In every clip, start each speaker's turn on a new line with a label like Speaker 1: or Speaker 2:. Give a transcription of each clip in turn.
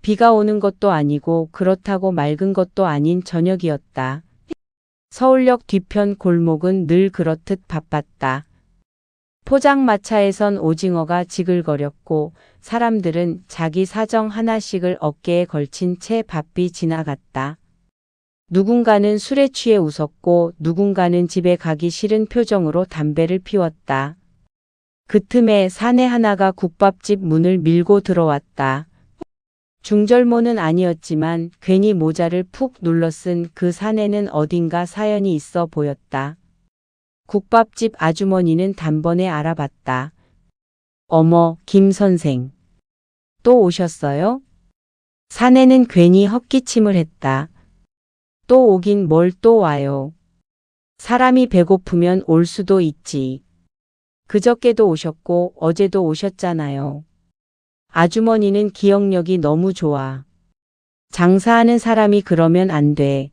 Speaker 1: 비가 오는 것도 아니고 그렇다고 맑은 것도 아닌 저녁이었다. 서울역 뒤편 골목은 늘 그렇듯 바빴다. 포장마차에선 오징어가 지글거렸고 사람들은 자기 사정 하나씩을 어깨에 걸친 채 바삐 지나갔다. 누군가는 술에 취해 웃었고 누군가는 집에 가기 싫은 표정으로 담배를 피웠다. 그 틈에 사내 하나가 국밥집 문을 밀고 들어왔다. 중절모는 아니었지만 괜히 모자를 푹 눌러쓴 그 사내는 어딘가 사연이 있어 보였다. 국밥집 아주머니는 단번에 알아봤다. 어머, 김 선생. 또 오셨어요? 사내는 괜히 헛기침을 했다. 또 오긴 뭘 또 와요. 사람이 배고프면 올 수도 있지. 그저께도 오셨고 어제도 오셨잖아요. 아주머니는 기억력이 너무 좋아. 장사하는 사람이 그러면 안 돼.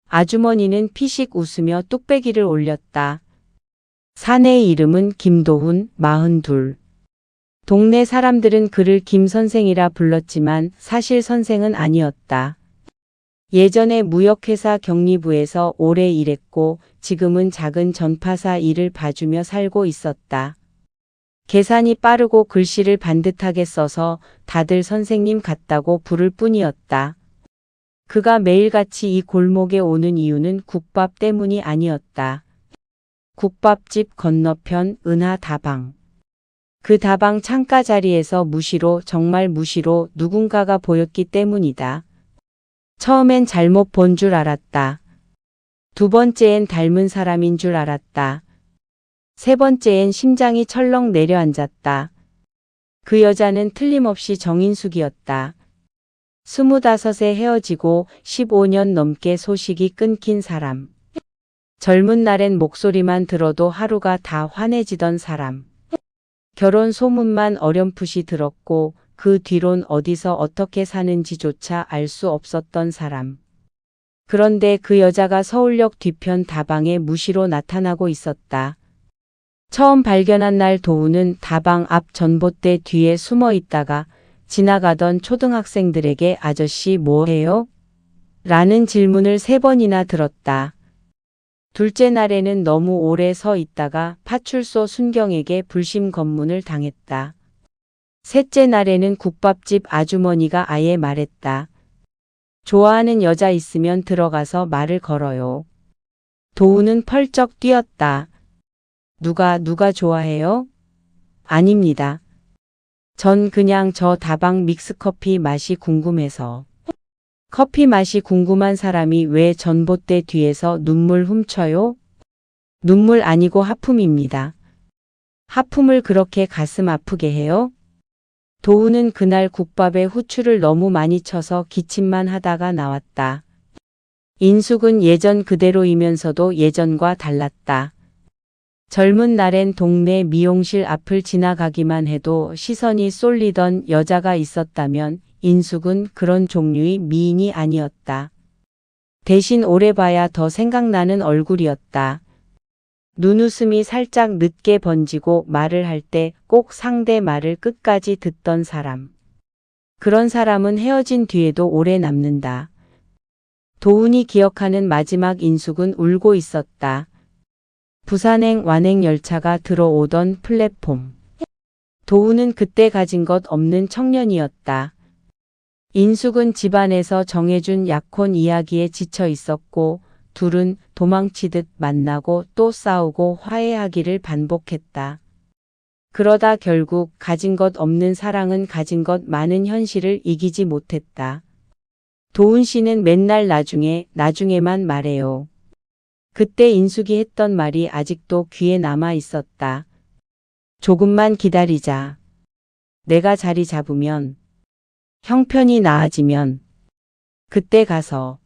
Speaker 1: 아주머니는 피식 웃으며 뚝배기를 올렸다. 사내의 이름은 김도훈, 42. 동네 사람들은 그를 김 선생이라 불렀지만 사실 선생은 아니었다. 예전에 무역회사 경리부에서 오래 일했고 지금은 작은 전파사 일을 봐주며 살고 있었다. 계산이 빠르고 글씨를 반듯하게 써서 다들 선생님 같다고 부를 뿐이었다. 그가 매일같이 이 골목에 오는 이유는 국밥 때문이 아니었다. 국밥집 건너편 은하 다방. 그 다방 창가 자리에서 무시로, 정말 무시로 누군가가 보였기 때문이다. 처음엔 잘못 본 줄 알았다. 두 번째엔 닮은 사람인 줄 알았다. 세 번째엔 심장이 철렁 내려앉았다. 그 여자는 틀림없이 정인숙이었다. 25에 헤어지고 15년 넘게 소식이 끊긴 사람. 젊은 날엔 목소리만 들어도 하루가 다 환해지던 사람. 결혼 소문만 어렴풋이 들었고 그 뒤론 어디서 어떻게 사는지조차 알 수 없었던 사람. 그런데 그 여자가 서울역 뒤편 다방에 무시로 나타나고 있었다. 처음 발견한 날 도우는 다방 앞 전봇대 뒤에 숨어 있다가 지나가던 초등학생들에게 아저씨 뭐해요? 라는 질문을 3번이나 들었다. 둘째 날에는 너무 오래 서 있다가 파출소 순경에게 불심 검문을 당했다. 셋째 날에는 국밥집 아주머니가 아예 말했다. 좋아하는 여자 있으면 들어가서 말을 걸어요. 도우는 펄쩍 뛰었다. 누가 좋아해요? 아닙니다. 전 그냥 저 다방 믹스커피 맛이 궁금해서. 커피 맛이 궁금한 사람이 왜 전봇대 뒤에서 눈물 훔쳐요? 눈물 아니고 하품입니다. 하품을 그렇게 가슴 아프게 해요? 도우는 그날 국밥에 후추를 너무 많이 쳐서 기침만 하다가 나왔다. 인숙은 예전 그대로이면서도 예전과 달랐다. 젊은 날엔 동네 미용실 앞을 지나가기만 해도 시선이 쏠리던 여자가 있었다면 인숙은 그런 종류의 미인이 아니었다. 대신 오래 봐야 더 생각나는 얼굴이었다. 눈웃음이 살짝 늦게 번지고 말을 할 때 꼭 상대 말을 끝까지 듣던 사람. 그런 사람은 헤어진 뒤에도 오래 남는다. 도훈이 기억하는 마지막 인숙은 울고 있었다. 부산행 완행 열차가 들어오던 플랫폼. 도훈은 그때 가진 것 없는 청년이었다. 인숙은 집안에서 정해준 약혼 이야기에 지쳐 있었고 둘은 도망치듯 만나고 또 싸우고 화해하기를 반복했다. 그러다 결국 가진 것 없는 사랑은 가진 것 많은 현실을 이기지 못했다. 도훈 씨는 맨날 나중에만 말해요. 그때 인숙이 했던 말이 아직도 귀에 남아 있었다. 조금만 기다리자. 내가 자리 잡으면, 형편이 나아지면, 그때 가서.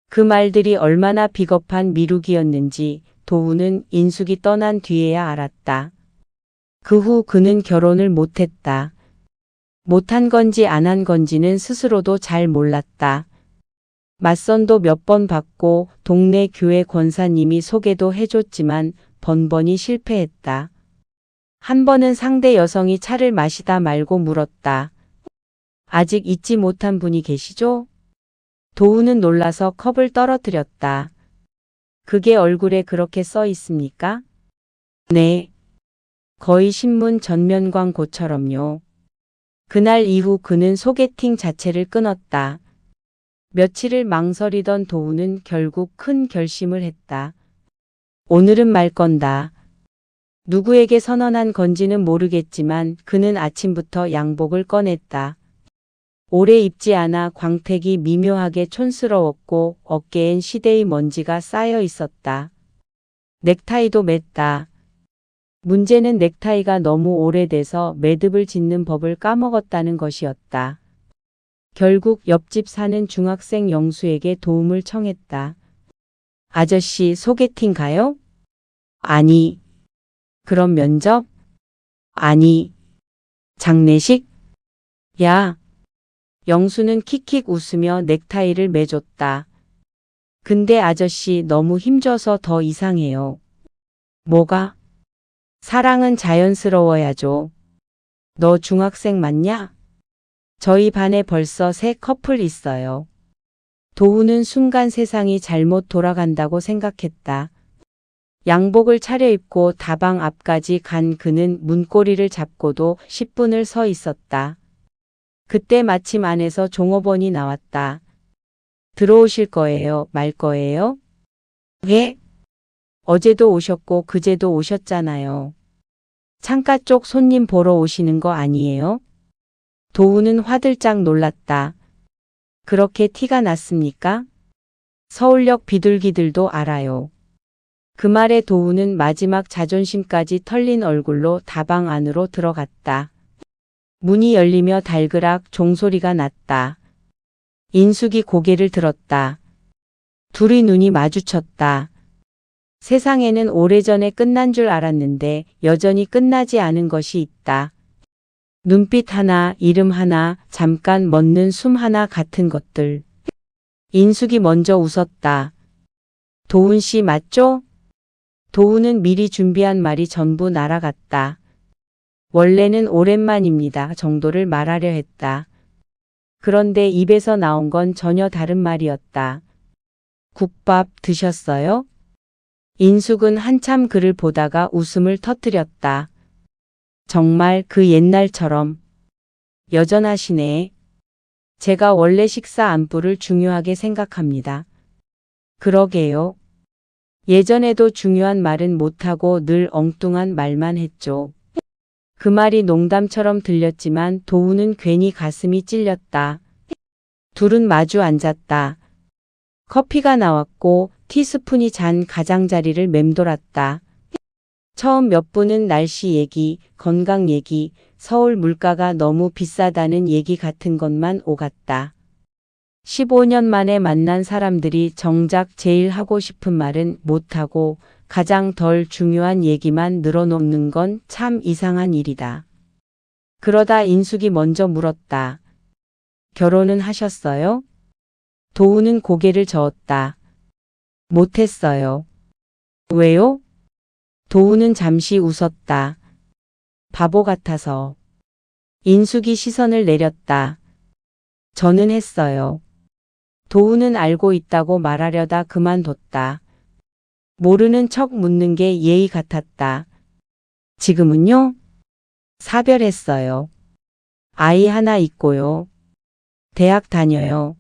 Speaker 1: 그 말들이 얼마나 비겁한 미루기였는지 도훈은 인숙이 떠난 뒤에야 알았다. 그 후 그는 결혼을 못했다. 못한 건지 안 한 건지는 스스로도 잘 몰랐다. 맞선도 몇 번 받고 동네 교회 권사님이 소개도 해줬지만 번번이 실패했다. 한 번은 상대 여성이 차를 마시다 말고 물었다. 아직 잊지 못한 분이 계시죠? 도우는 놀라서 컵을 떨어뜨렸다. 그게 얼굴에 그렇게 써 있습니까? 네. 거의 신문 전면 광고처럼요. 그날 이후 그는 소개팅 자체를 끊었다. 며칠을 망설이던 도우는 결국 큰 결심을 했다. 오늘은 말 건다. 누구에게 선언한 건지는 모르겠지만 그는 아침부터 양복을 꺼냈다. 오래 입지 않아 광택이 미묘하게 촌스러웠고 어깨엔 시대의 먼지가 쌓여 있었다. 넥타이도 맸다. 문제는 넥타이가 너무 오래돼서 매듭을 짓는 법을 까먹었다는 것이었다. 결국 옆집 사는 중학생 영수에게 도움을 청했다. 아저씨 소개팅 가요? 아니. 그럼 면접? 아니. 장례식? 야. 영수는 킥킥 웃으며 넥타이를 매줬다. 근데 아저씨 너무 힘줘서 더 이상해요. 뭐가? 사랑은 자연스러워야죠. 너 중학생 맞냐? 저희 반에 벌써 3 커플 있어요. 도우는 순간 세상이 잘못 돌아간다고 생각했다. 양복을 차려입고 다방 앞까지 간 그는 문고리를 잡고도 10분을 서 있었다. 그때 마침 안에서 종업원이 나왔다. 들어오실 거예요? 말 거예요? 예? 어제도 오셨고 그제도 오셨잖아요. 창가 쪽 손님 보러 오시는 거 아니에요? 도우는 화들짝 놀랐다. 그렇게 티가 났습니까? 서울역 비둘기들도 알아요. 그 말에 도우는 마지막 자존심까지 털린 얼굴로 다방 안으로 들어갔다. 문이 열리며 달그락 종소리가 났다. 인숙이 고개를 들었다. 둘이 눈이 마주쳤다. 세상에는 오래전에 끝난 줄 알았는데 여전히 끝나지 않은 것이 있다. 눈빛 하나, 이름 하나, 잠깐 멎는 숨 하나 같은 것들. 인숙이 먼저 웃었다. 도훈 씨 맞죠? 도훈은 미리 준비한 말이 전부 날아갔다. 원래는 오랜만입니다 정도를 말하려 했다. 그런데 입에서 나온 건 전혀 다른 말이었다. 국밥 드셨어요? 인숙은 한참 그를 보다가 웃음을 터뜨렸다. 정말 그 옛날처럼 여전하시네. 제가 원래 식사 안부를 중요하게 생각합니다. 그러게요. 예전에도 중요한 말은 못하고 늘 엉뚱한 말만 했죠. 그 말이 농담처럼 들렸지만 도우는 괜히 가슴이 찔렸다. 둘은 마주 앉았다. 커피가 나왔고 티스푼이 잔 가장자리를 맴돌았다. 처음 몇 분은 날씨 얘기, 건강 얘기, 서울 물가가 너무 비싸다는 얘기 같은 것만 오갔다. 15년 만에 만난 사람들이 정작 제일 하고 싶은 말은 못하고 가장 덜 중요한 얘기만 늘어놓는 건 참 이상한 일이다. 그러다 인숙이 먼저 물었다. 결혼은 하셨어요? 도우는 고개를 저었다. 못했어요. 왜요? 도우는 잠시 웃었다. 바보 같아서. 인숙이 시선을 내렸다. 저는 했어요. 도우는 알고 있다고 말하려다 그만뒀다. 모르는 척 묻는 게 예의 같았다. 지금은요? 사별했어요. 아이 하나 있고요. 대학 다녀요.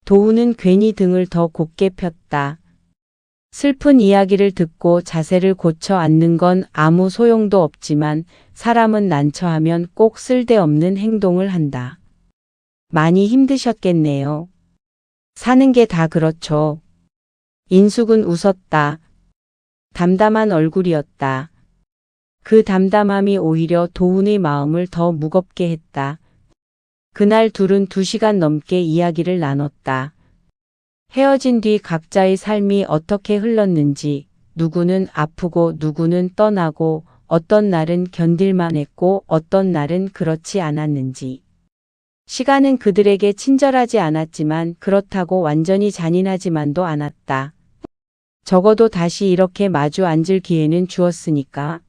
Speaker 1: 도우는 괜히 등을 더 곧게 폈다. 슬픈 이야기를 듣고 자세를 고쳐 앉는 건 아무 소용도 없지만 사람은 난처하면 꼭 쓸데없는 행동을 한다. 많이 힘드셨겠네요. 사는 게 다 그렇죠. 인숙은 웃었다. 담담한 얼굴이었다. 그 담담함이 오히려 도훈의 마음을 더 무겁게 했다. 그날 둘은 2시간 넘게 이야기를 나눴다. 헤어진 뒤 각자의 삶이 어떻게 흘렀는지, 누구는 아프고 누구는 떠나고 어떤 날은 견딜만 했고 어떤 날은 그렇지 않았는지. 시간은 그들에게 친절하지 않았지만 그렇다고 완전히 잔인하지만도 않았다. 적어도 다시 이렇게 마주 앉을 기회는 주었으니까.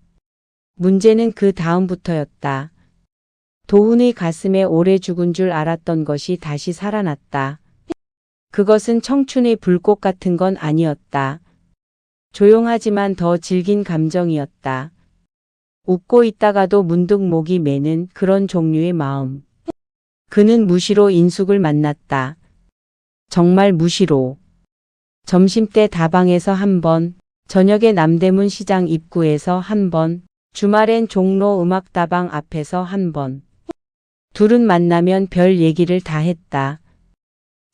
Speaker 1: 문제는 그 다음부터였다. 도훈의 가슴에 오래 죽은 줄 알았던 것이 다시 살아났다. 그것은 청춘의 불꽃 같은 건 아니었다. 조용하지만 더 질긴 감정이었다. 웃고 있다가도 문득 목이 메는 그런 종류의 마음. 그는 무시로 인숙을 만났다. 정말 무시로. 점심때 다방에서 한 번, 저녁에 남대문 시장 입구에서 한 번, 주말엔 종로 음악다방 앞에서 한 번. 둘은 만나면 별 얘기를 다 했다.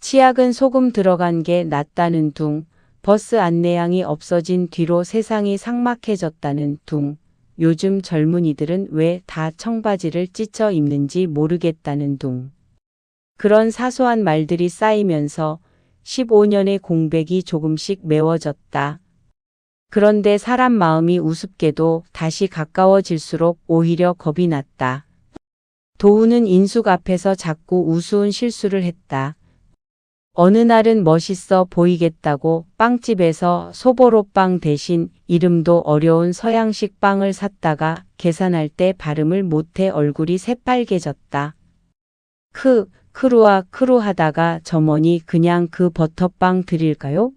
Speaker 1: 치약은 소금 들어간 게 낫다는 둥, 버스 안내양이 없어진 뒤로 세상이 삭막해졌다는 둥, 요즘 젊은이들은 왜 다 청바지를 찢어 입는지 모르겠다는 둥. 그런 사소한 말들이 쌓이면서 15년의 공백이 조금씩 메워졌다. 그런데 사람 마음이 우습게도 다시 가까워질수록 오히려 겁이 났다. 도훈은 인숙 앞에서 자꾸 우스운 실수를 했다. 어느 날은 멋있어 보이겠다고 빵집에서 소보로빵 대신 이름도 어려운 서양식 빵을 샀다가 계산할 때 발음을 못해 얼굴이 새빨개졌다. 크루아 하다가 점원이 그냥 그 버터빵 드릴까요?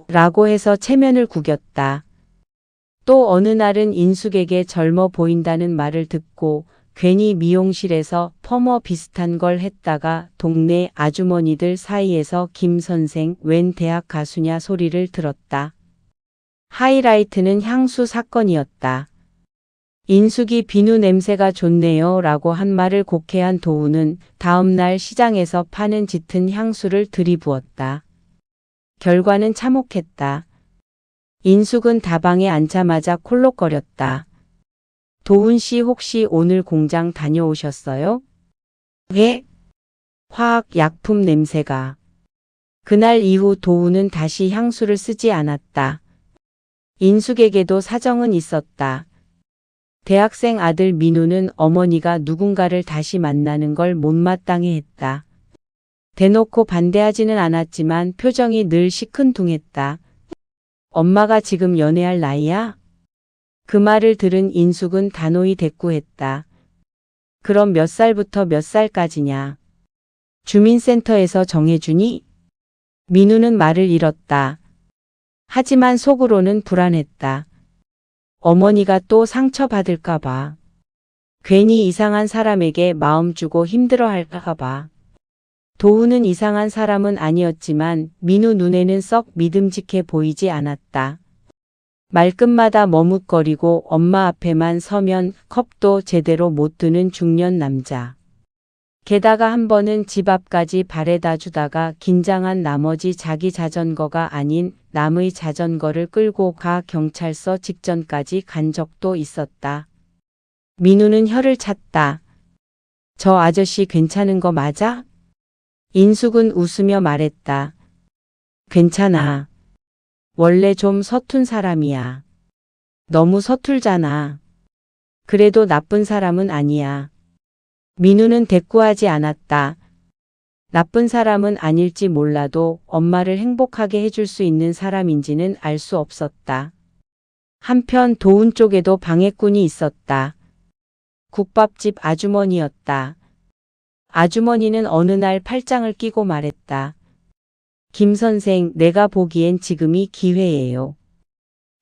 Speaker 1: 라고 해서 체면을 구겼다. 또 어느 날은 인숙에게 젊어 보인다는 말을 듣고 괜히 미용실에서 펌머 비슷한 걸 했다가 동네 아주머니들 사이에서 김 선생 웬 대학 가수냐 소리를 들었다. 하이라이트는 향수 사건이었다. 인숙이 비누 냄새가 좋네요 라고 한 말을 곡해한 도훈은 다음날 시장에서 파는 짙은 향수를 들이부었다. 결과는 참혹했다. 인숙은 다방에 앉자마자 콜록거렸다. 도훈 씨 혹시 오늘 공장 다녀오셨어요? 왜? 화학약품 냄새가. 그날 이후 도훈은 다시 향수를 쓰지 않았다. 인숙에게도 사정은 있었다. 대학생 아들 민우는 어머니가 누군가를 다시 만나는 걸 못마땅해 했다. 대놓고 반대하지는 않았지만 표정이 늘 시큰둥했다. 엄마가 지금 연애할 나이야? 그 말을 들은 인숙은 단호히 대꾸했다. 그럼 몇 살부터 몇 살까지냐? 주민센터에서 정해주니? 민우는 말을 잃었다. 하지만 속으로는 불안했다. 어머니가 또 상처받을까봐. 괜히 이상한 사람에게 마음 주고 힘들어할까봐. 도훈은 이상한 사람은 아니었지만 민우 눈에는 썩 믿음직해 보이지 않았다. 말끝마다 머뭇거리고 엄마 앞에만 서면 컵도 제대로 못 드는 중년 남자. 게다가 한 번은 집 앞까지 바래다 주다가 긴장한 나머지 자기 자전거가 아닌 남의 자전거를 끌고 가 경찰서 직전까지 간 적도 있었다. 민우는 혀를 찼다. 저 아저씨 괜찮은 거 맞아? 인숙은 웃으며 말했다. 괜찮아. 원래 좀 서툰 사람이야. 너무 서툴잖아. 그래도 나쁜 사람은 아니야. 민우는 대꾸하지 않았다. 나쁜 사람은 아닐지 몰라도 엄마를 행복하게 해줄 수 있는 사람인지는 알 수 없었다. 한편 도훈 쪽에도 방해꾼이 있었다. 국밥집 아주머니였다. 아주머니는 어느 날 팔짱을 끼고 말했다. 김 선생, 내가 보기엔 지금이 기회예요.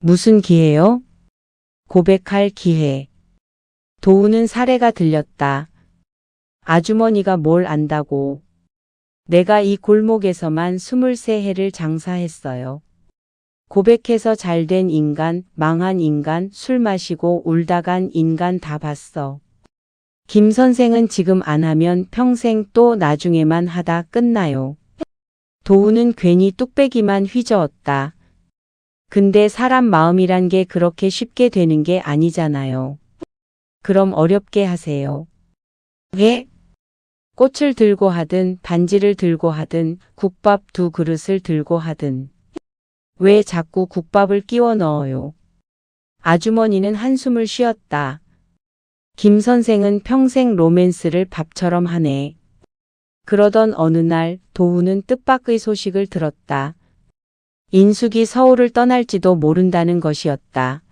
Speaker 1: 무슨 기회요? 고백할 기회. 도훈은 사례가 들렸다. 아주머니가 뭘 안다고. 내가 이 골목에서만 23해를 장사했어요. 고백해서 잘된 인간, 망한 인간, 술 마시고 울다 간 인간 다 봤어. 김 선생은 지금 안 하면 평생 또 나중에만 하다 끝나요. 도훈은 괜히 뚝배기만 휘저었다. 근데 사람 마음이란 게 그렇게 쉽게 되는 게 아니잖아요. 그럼 어렵게 하세요. 왜? 꽃을 들고 하든 반지를 들고 하든 국밥 2그릇을 들고 하든. 왜 자꾸 국밥을 끼워 넣어요? 아주머니는 한숨을 쉬었다. 김 선생은 평생 로맨스를 밥처럼 하네. 그러던 어느 날 도훈은 뜻밖의 소식을 들었다. 인숙이 서울을 떠날지도 모른다는 것이었다.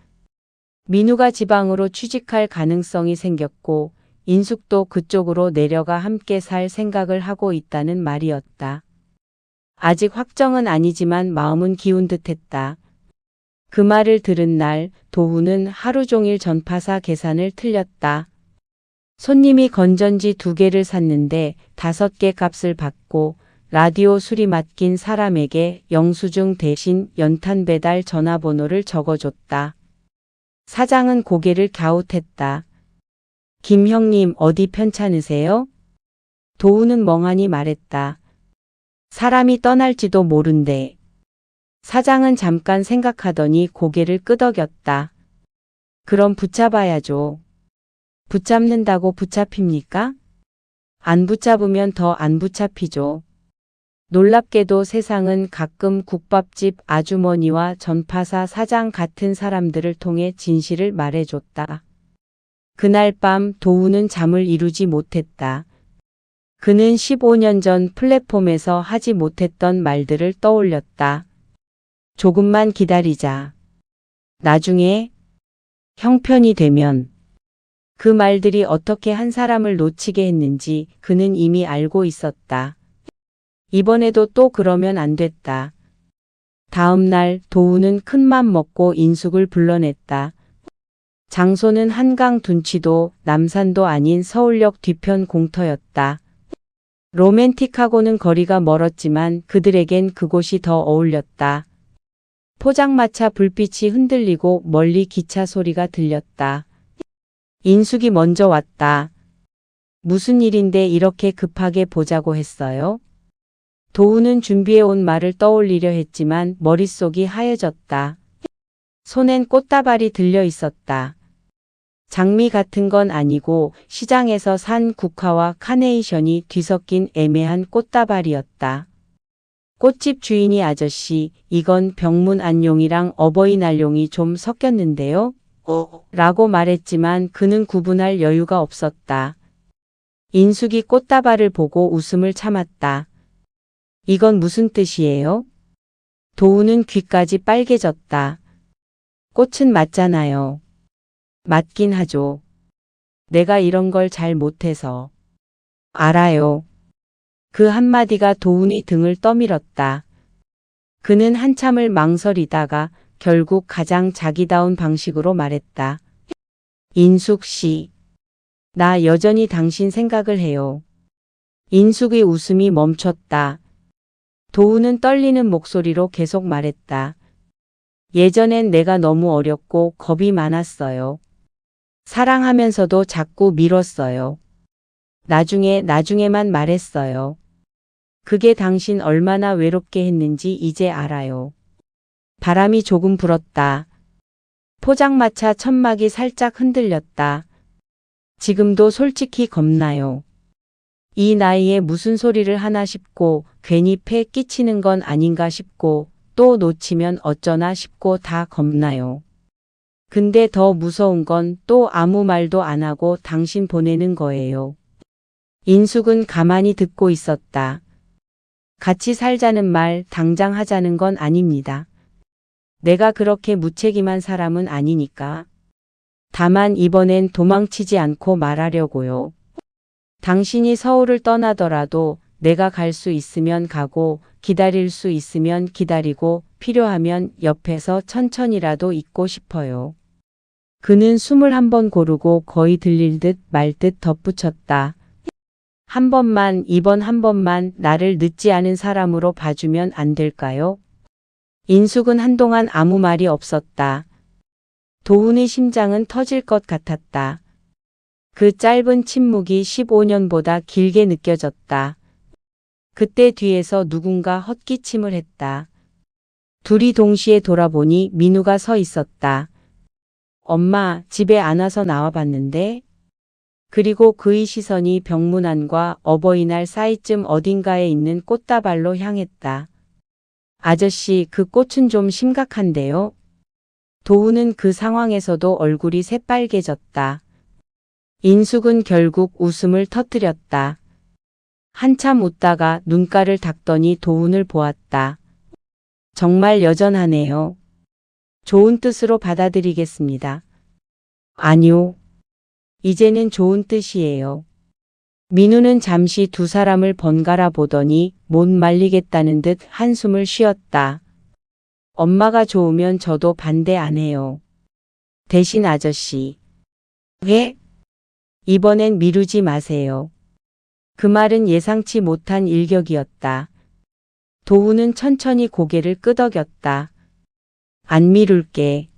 Speaker 1: 민우가 지방으로 취직할 가능성이 생겼고 인숙도 그쪽으로 내려가 함께 살 생각을 하고 있다는 말이었다. 아직 확정은 아니지만 마음은 기운 듯했다. 그 말을 들은 날 도훈은 하루 종일 전파사 계산을 틀렸다. 손님이 건전지 2개를 샀는데 5개 값을 받고 라디오 수리 맡긴 사람에게 영수증 대신 연탄 배달 전화번호를 적어줬다. 사장은 고개를 갸웃했다. 김 형님 어디 편찮으세요? 도훈은 멍하니 말했다. 사람이 떠날지도 모른대. 사장은 잠깐 생각하더니 고개를 끄덕였다. 그럼 붙잡아야죠. 붙잡는다고 붙잡힙니까? 안 붙잡으면 더 안 붙잡히죠. 놀랍게도 세상은 가끔 국밥집 아주머니와 전파사 사장 같은 사람들을 통해 진실을 말해줬다. 그날 밤 도훈은 잠을 이루지 못했다. 그는 15년 전 플랫폼에서 하지 못했던 말들을 떠올렸다. 조금만 기다리자. 나중에 형편이 되면. 그 말들이 어떻게 한 사람을 놓치게 했는지 그는 이미 알고 있었다. 이번에도 또 그러면 안 됐다. 다음 날 도훈은 큰맘 먹고 인숙을 불러냈다. 장소는 한강 둔치도 남산도 아닌 서울역 뒤편 공터였다. 로맨틱하고는 거리가 멀었지만 그들에겐 그곳이 더 어울렸다. 포장마차 불빛이 흔들리고 멀리 기차 소리가 들렸다. 인숙이 먼저 왔다. 무슨 일인데 이렇게 급하게 보자고 했어요? 도훈은 준비해온 말을 떠올리려 했지만 머릿속이 하얘졌다. 손엔 꽃다발이 들려 있었다. 장미 같은 건 아니고 시장에서 산 국화와 카네이션이 뒤섞인 애매한 꽃다발이었다. 꽃집 주인이 아저씨, 이건 병문 안용이랑 어버이날용이 좀 섞였는데요? 라고 말했지만 그는 구분할 여유가 없었다. 인숙이 꽃다발을 보고 웃음을 참았다. 이건 무슨 뜻이에요? 도훈은 귀까지 빨개졌다. 꽃은 맞잖아요. 맞긴 하죠. 내가 이런 걸 잘 못해서. 알아요. 그 한마디가 도훈의 등을 떠밀었다. 그는 한참을 망설이다가 결국 가장 자기다운 방식으로 말했다. 인숙 씨. 나 여전히 당신 생각을 해요. 인숙의 웃음이 멈췄다. 도훈은 떨리는 목소리로 계속 말했다. 예전엔 내가 너무 어렸고 겁이 많았어요. 사랑하면서도 자꾸 미뤘어요. 나중에만 말했어요. 그게 당신 얼마나 외롭게 했는지 이제 알아요. 바람이 조금 불었다. 포장마차 천막이 살짝 흔들렸다. 지금도 솔직히 겁나요. 이 나이에 무슨 소리를 하나 싶고 괜히 폐 끼치는 건 아닌가 싶고 또 놓치면 어쩌나 싶고 다 겁나요. 근데 더 무서운 건 또 아무 말도 안 하고 당신 보내는 거예요. 인숙은 가만히 듣고 있었다. 같이 살자는 말 당장 하자는 건 아닙니다. 내가 그렇게 무책임한 사람은 아니니까. 다만 이번엔 도망치지 않고 말하려고요. 당신이 서울을 떠나더라도 내가 갈 수 있으면 가고 기다릴 수 있으면 기다리고 필요하면 옆에서 천천히라도 있고 싶어요. 그는 숨을 한 번 고르고 거의 들릴 듯 말 듯 덧붙였다. 한 번만, 이번 한 번만 나를 늦지 않은 사람으로 봐주면 안 될까요? 인숙은 한동안 아무 말이 없었다. 도훈의 심장은 터질 것 같았다. 그 짧은 침묵이 15년보다 길게 느껴졌다. 그때 뒤에서 누군가 헛기침을 했다. 둘이 동시에 돌아보니 민우가 서 있었다. 엄마, 집에 안 와서 나와봤는데? 그리고 그의 시선이 병문안과 어버이날 사이쯤 어딘가에 있는 꽃다발로 향했다. 아저씨, 그 꽃은 좀 심각한데요? 도훈은 그 상황에서도 얼굴이 새빨개졌다. 인숙은 결국 웃음을 터뜨렸다. 한참 웃다가 눈가를 닦더니 도훈을 보았다. 정말 여전하네요. 좋은 뜻으로 받아들이겠습니다. 아니요. 이제는 좋은 뜻이에요. 민우는 잠시 두 사람을 번갈아 보더니 못 말리겠다는 듯 한숨을 쉬었다. 엄마가 좋으면 저도 반대 안 해요. 대신 아저씨. 왜? 이번엔 미루지 마세요. 그 말은 예상치 못한 일격이었다. 도훈은 천천히 고개를 끄덕였다. 안 미룰게.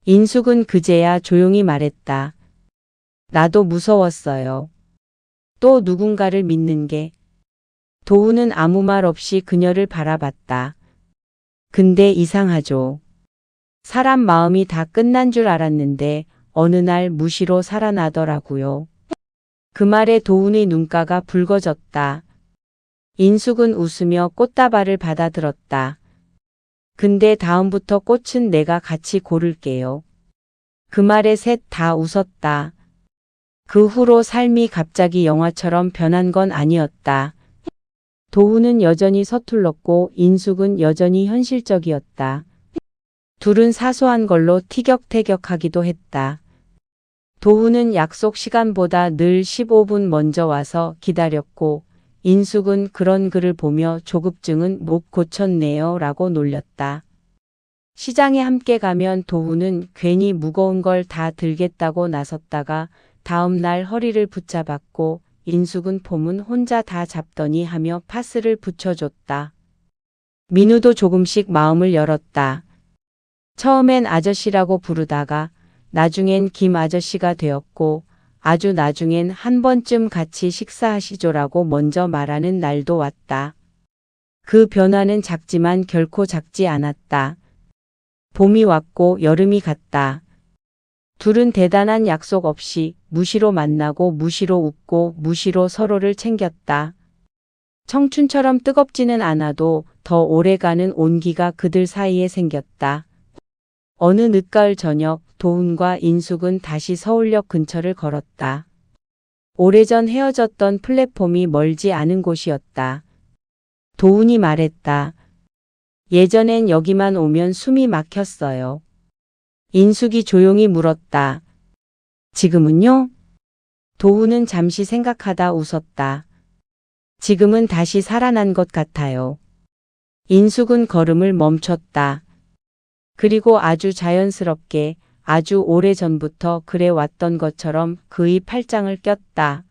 Speaker 1: 인숙은 그제야 조용히 말했다. 나도 무서웠어요. 또 누군가를 믿는 게. 도훈은 아무 말 없이 그녀를 바라봤다. 근데 이상하죠. 사람 마음이 다 끝난 줄 알았는데 어느 날 무시로 살아나더라고요. 그 말에 도훈의 눈가가 붉어졌다. 인숙은 웃으며 꽃다발을 받아들었다. 근데 다음부터 꽃은 내가 같이 고를게요. 그 말에 셋 다 웃었다. 그 후로 삶이 갑자기 영화처럼 변한 건 아니었다. 도훈은 여전히 서툴렀고 인숙은 여전히 현실적이었다. 둘은 사소한 걸로 티격태격하기도 했다. 도훈은 약속 시간보다 늘 15분 먼저 와서 기다렸고 인숙은 그런 그를 보며 조급증은 못 고쳤네요 라고 놀렸다. 시장에 함께 가면 도훈은 괜히 무거운 걸 다 들겠다고 나섰다가 다음 날 허리를 붙잡았고 인숙은 폼은 혼자 다 잡더니 하며 파스를 붙여줬다. 민우도 조금씩 마음을 열었다. 처음엔 아저씨라고 부르다가 나중엔 김 아저씨가 되었고 아주 나중엔 한 번쯤 같이 식사하시죠라고 먼저 말하는 날도 왔다. 그 변화는 작지만 결코 작지 않았다. 봄이 왔고 여름이 갔다. 둘은 대단한 약속 없이 무시로 만나고 무시로 웃고 무시로 서로를 챙겼다. 청춘처럼 뜨겁지는 않아도 더 오래가는 온기가 그들 사이에 생겼다. 어느 늦가을 저녁 도훈과 인숙은 다시 서울역 근처를 걸었다. 오래전 헤어졌던 플랫폼이 멀지 않은 곳이었다. 도훈이 말했다. 예전엔 여기만 오면 숨이 막혔어요. 인숙이 조용히 물었다. 지금은요? 도훈은 잠시 생각하다 웃었다. 지금은 다시 살아난 것 같아요. 인숙은 걸음을 멈췄다. 그리고 아주 자연스럽게 아주 오래전부터 그래 왔던 것처럼 그의 팔짱을 꼈다.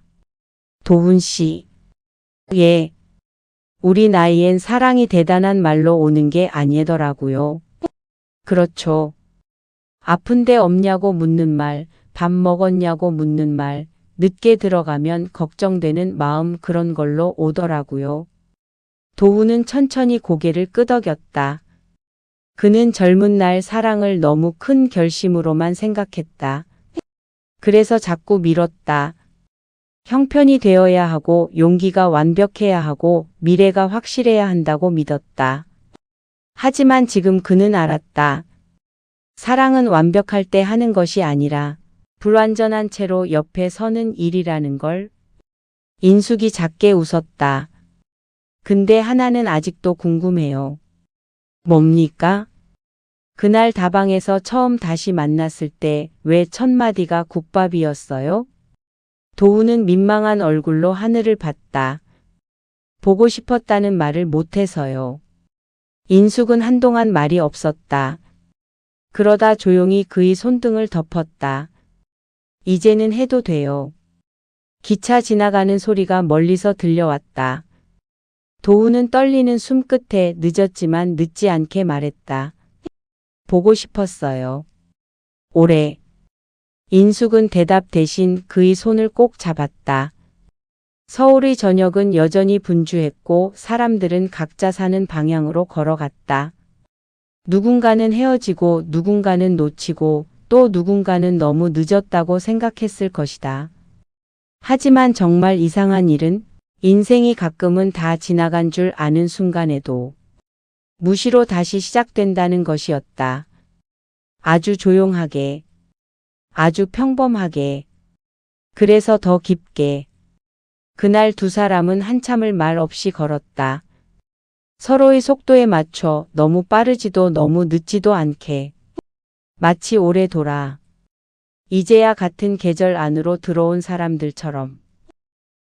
Speaker 1: 도훈 씨. 예. 우리 나이엔 사랑이 대단한 말로 오는 게 아니더라고요. 그렇죠. 아픈데 없냐고 묻는 말, 밥 먹었냐고 묻는 말, 늦게 들어가면 걱정되는 마음 그런 걸로 오더라고요. 도훈은 천천히 고개를 끄덕였다. 그는 젊은 날 사랑을 너무 큰 결심으로만 생각했다. 그래서 자꾸 미뤘다. 형편이 되어야 하고 용기가 완벽해야 하고 미래가 확실해야 한다고 믿었다. 하지만 지금 그는 알았다. 사랑은 완벽할 때 하는 것이 아니라 불완전한 채로 옆에 서는 일이라는 걸. 인숙이 작게 웃었다. 근데 하나는 아직도 궁금해요. 뭡니까? 그날 다방에서 처음 다시 만났을 때 왜 첫마디가 국밥이었어요? 도훈은 민망한 얼굴로 하늘을 봤다. 보고 싶었다는 말을 못해서요. 인숙은 한동안 말이 없었다. 그러다 조용히 그의 손등을 덮었다. 이제는 해도 돼요. 기차 지나가는 소리가 멀리서 들려왔다. 도훈은 떨리는 숨끝에 늦었지만 늦지 않게 말했다. 보고 싶었어요. 오래. 인숙은 대답 대신 그의 손을 꼭 잡았다. 서울의 저녁은 여전히 분주했고 사람들은 각자 사는 방향으로 걸어갔다. 누군가는 헤어지고 누군가는 놓치고 또 누군가는 너무 늦었다고 생각했을 것이다. 하지만 정말 이상한 일은 인생이 가끔은 다 지나간 줄 아는 순간에도 무시로 다시 시작된다는 것이었다. 아주 조용하게, 아주 평범하게, 그래서 더 깊게. 그날 두 사람은 한참을 말 없이 걸었다. 서로의 속도에 맞춰 너무 빠르지도 너무 늦지도 않게. 마치 오래 돌아 이제야 같은 계절 안으로 들어온 사람들처럼